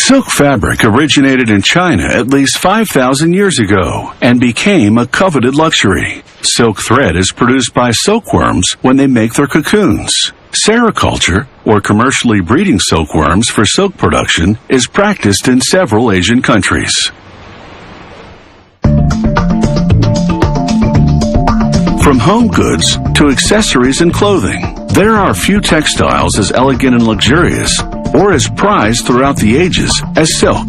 Silk fabric originated in China at least 5,000 years ago and became a coveted luxury. Silk thread is produced by silkworms when they make their cocoons. Sericulture, or commercially breeding silkworms for silk production, is practiced in several Asian countries. From home goods to accessories and clothing, there are few textiles as elegant and luxurious or as prized throughout the ages as silk.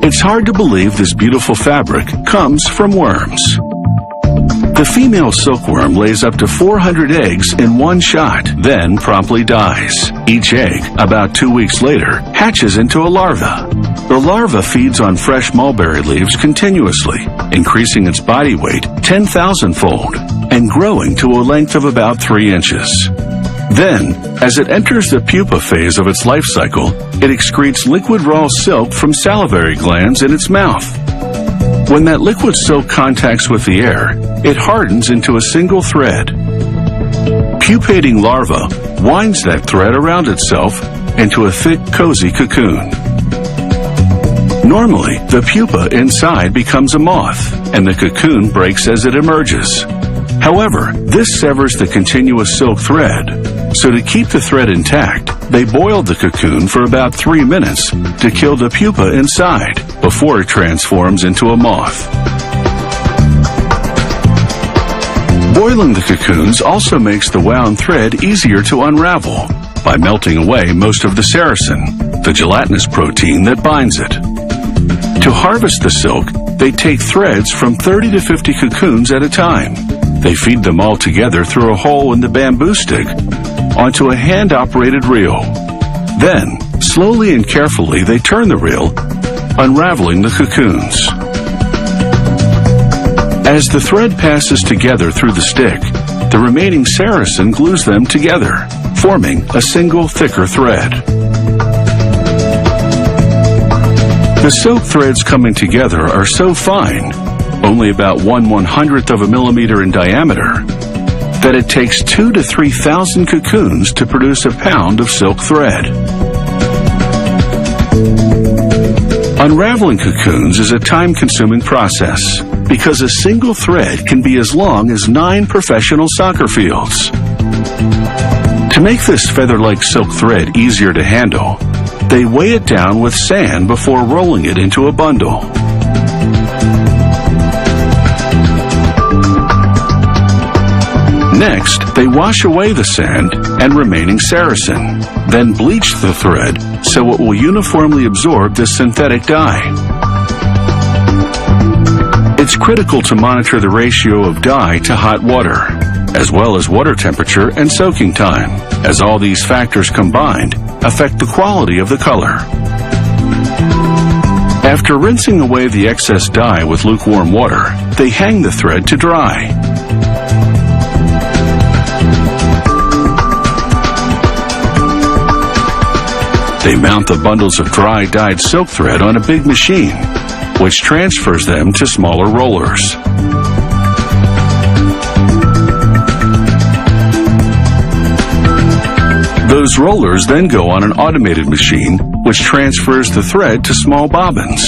It's hard to believe this beautiful fabric comes from worms. The female silkworm lays up to 400 eggs in one shot, then promptly dies. Each egg, about 2 weeks later, hatches into a larva. The larva feeds on fresh mulberry leaves continuously, increasing its body weight 10,000-fold and growing to a length of about 3 inches. Then, as it enters the pupa phase of its life cycle, it excretes liquid raw silk from salivary glands in its mouth. When that liquid silk contacts with the air, it hardens into a single thread. Pupating larva winds that thread around itself into a thick, cozy cocoon. Normally, the pupa inside becomes a moth, and the cocoon breaks as it emerges. However, this severs the continuous silk thread, so to keep the thread intact, they boiled the cocoon for about 3 minutes to kill the pupa inside before it transforms into a moth. Boiling the cocoons also makes the wound thread easier to unravel by melting away most of the sericin, the gelatinous protein that binds it. To harvest the silk, they take threads from 30 to 50 cocoons at a time. They feed them all together through a hole in the bamboo stick onto a hand-operated reel. Then, slowly and carefully, they turn the reel, unraveling the cocoons. As the thread passes together through the stick, the remaining sericin glues them together, forming a single thicker thread. The silk threads coming together are so fine, only about 1/100th of a millimeter in diameter, that it takes 2,000 to 3,000 cocoons to produce a pound of silk thread. Unraveling cocoons is a time-consuming process because a single thread can be as long as 9 professional soccer fields. To make this feather-like silk thread easier to handle, they weigh it down with sand before rolling it into a bundle. Next, they wash away the sand and remaining sericin, then bleach the thread so it will uniformly absorb the synthetic dye. It's critical to monitor the ratio of dye to hot water, as well as water temperature and soaking time, as all these factors combined affect the quality of the color. After rinsing away the excess dye with lukewarm water, they hang the thread to dry. They mount the bundles of dry dyed silk thread on a big machine, which transfers them to smaller rollers. Those rollers then go on an automated machine, which transfers the thread to small bobbins.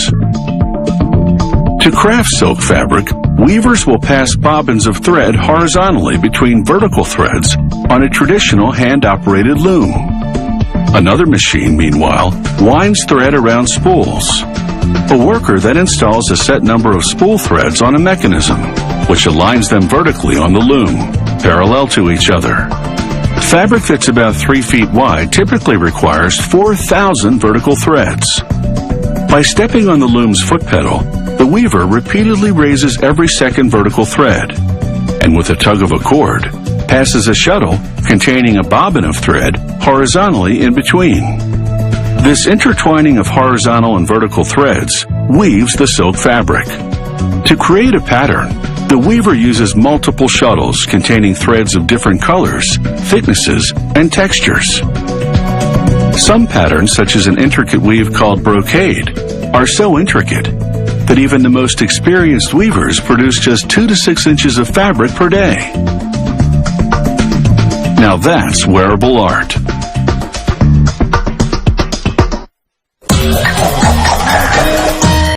To craft silk fabric, weavers will pass bobbins of thread horizontally between vertical threads on a traditional hand-operated loom. Another machine, meanwhile, winds thread around spools. A worker then installs a set number of spool threads on a mechanism, which aligns them vertically on the loom, parallel to each other. Fabric that's about 3 feet wide typically requires 4,000 vertical threads. By stepping on the loom's foot pedal, the weaver repeatedly raises every second vertical thread, and with a tug of a cord, passes a shuttle containing a bobbin of thread horizontally in between. This intertwining of horizontal and vertical threads weaves the silk fabric. To create a pattern, the weaver uses multiple shuttles containing threads of different colors, thicknesses, and textures. Some patterns, such as an intricate weave called brocade, are so intricate that even the most experienced weavers produce just 2 to 6 inches of fabric per day. Now that's wearable art.